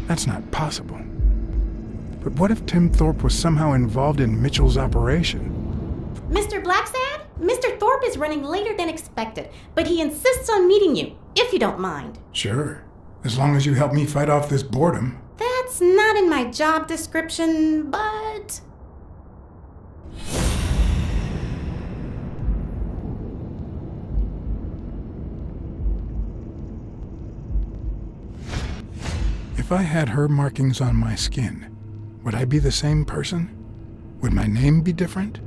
That's not possible. But what if Tim Thorpe was somehow involved in Mitchell's operation? Mr. Blacksad? Mr. Thorpe is running later than expected, but he insists on meeting you, if you don't mind. Sure, as long as you help me fight off this boredom. That's not in my job description, but... If I had her markings on my skin, would I be the same person? Would my name be different?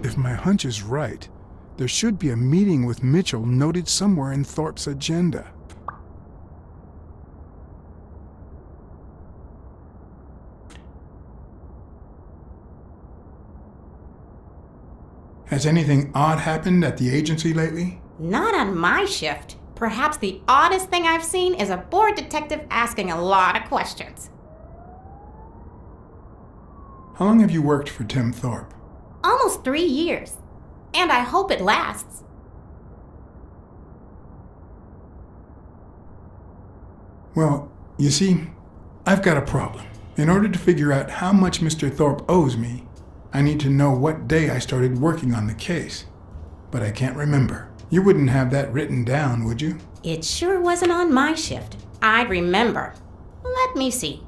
If my hunch is right, there should be a meeting with Mitchell noted somewhere in Thorpe's agenda. Has anything odd happened at the agency lately? Not on my shift. Perhaps the oddest thing I've seen is a bored detective asking a lot of questions. How long have you worked for Tim Thorpe? Almost 3 years. And I hope it lasts. Well, you see, I've got a problem. In order to figure out how much Mr. Thorpe owes me, I need to know what day I started working on the case. But I can't remember. You wouldn't have that written down, would you? It sure wasn't on my shift. I'd remember. Let me see.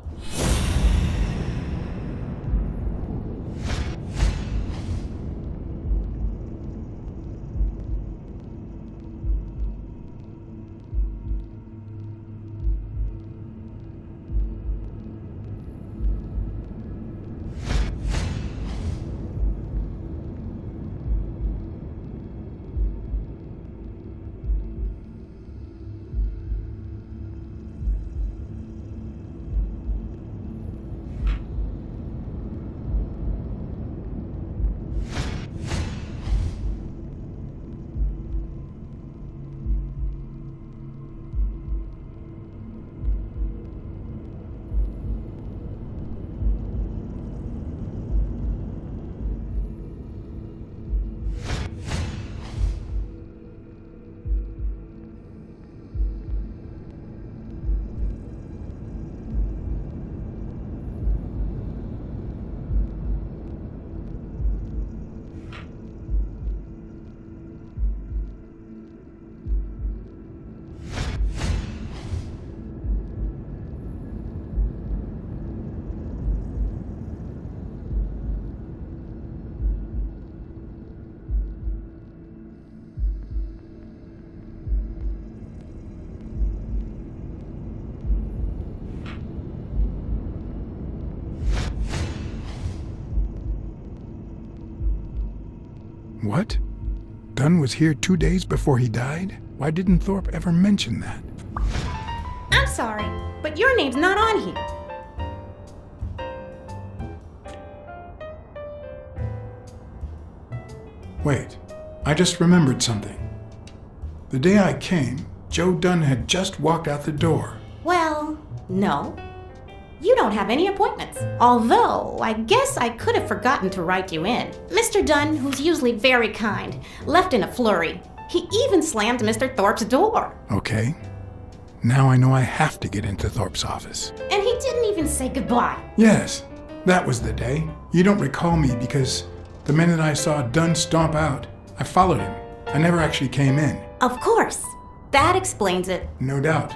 What? Dunn was here 2 days before he died? Why didn't Thorpe ever mention that? I'm sorry, but your name's not on here. Wait, I just remembered something. The day I came, Joe Dunn had just walked out the door. Well, no. You don't have any appointments. Although, I guess I could have forgotten to write you in. Mr. Dunn, who's usually very kind, left in a flurry. He even slammed Mr. Thorpe's door. Okay. Now I know I have to get into Thorpe's office. And he didn't even say goodbye. Yes, that was the day. You don't recall me because the minute I saw Dunn stomp out, I followed him. I never actually came in. Of course. That explains it. No doubt.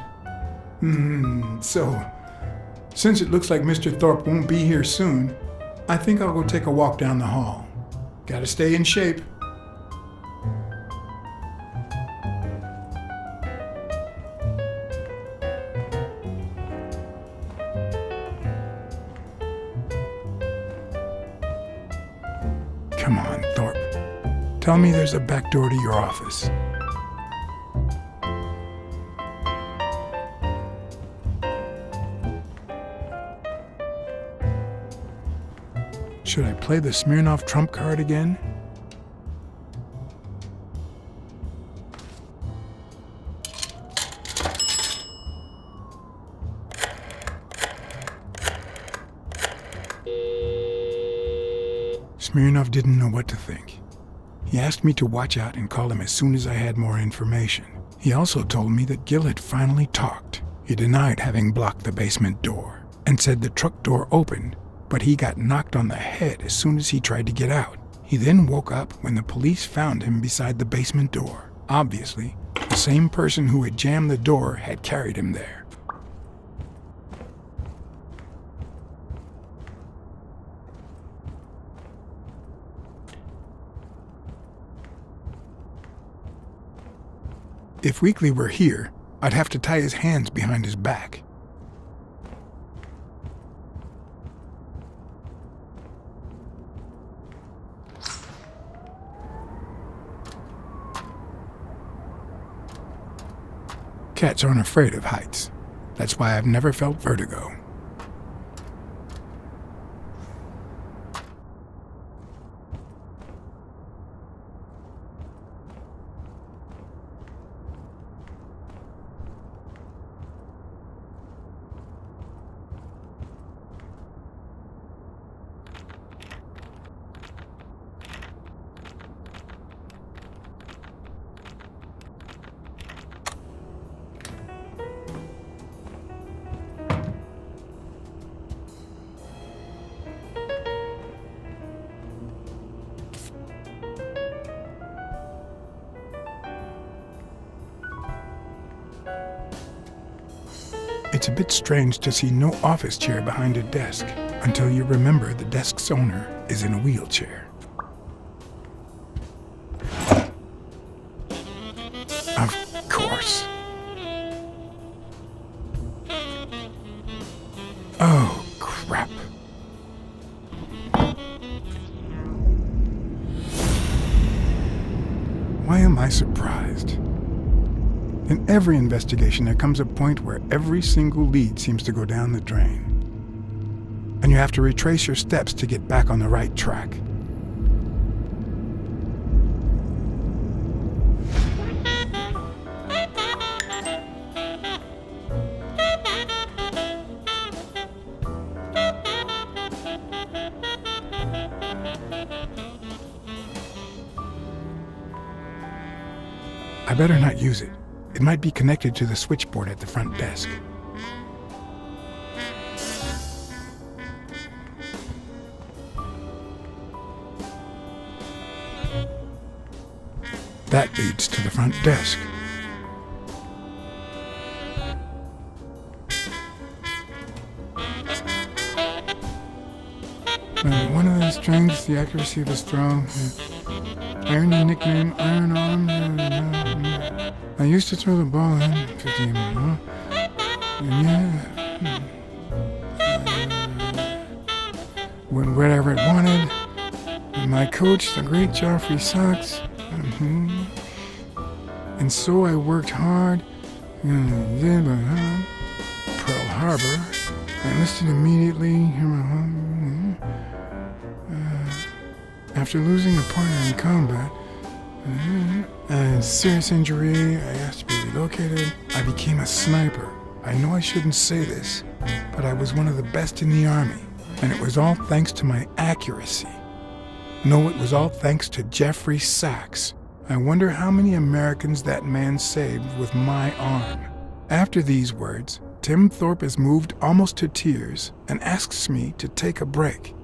So, since it looks like Mr. Thorpe won't be here soon, I think I'll go take a walk down the hall. Gotta stay in shape. Come on, Thorpe. Tell me there's a back door to your office. Should I play the Smirnoff trump card again? Smirnoff didn't know what to think. He asked me to watch out and call him as soon as I had more information. He also told me that Gil had finally talked. He denied having blocked the basement door and said the truck door opened, but he got knocked on the head as soon as he tried to get out. He then woke up when the police found him beside the basement door. Obviously, the same person who had jammed the door had carried him there. If Weekly were here, I'd have to tie his hands behind his back. Cats aren't afraid of heights. That's why I've never felt vertigo. It's a bit strange to see no office chair behind a desk until you remember the desk's owner is in a wheelchair. Of course. Oh, crap. Why am I surprised? In every investigation, there comes a point where every single lead seems to go down the drain. And you have to retrace your steps to get back on the right track. I better not use it. It might be connected to the switchboard at the front desk. That leads to the front desk. One of the strengths, the accuracy of his throw. I earned the nickname Iron Arm. I used to throw the ball in 15 minutes. Whatever it wanted. And my coach, the great Joffrey Sachs. And so I worked hard. Pearl Harbor. I enlisted immediately. After losing a partner in combat, a serious injury, I asked to be relocated. I became a sniper. I know I shouldn't say this, but I was one of the best in the Army, and it was all thanks to my accuracy. No, it was all thanks to Jeffrey Sachs. I wonder how many Americans that man saved with my arm. After these words, Tim Thorpe is moved almost to tears and asks me to take a break.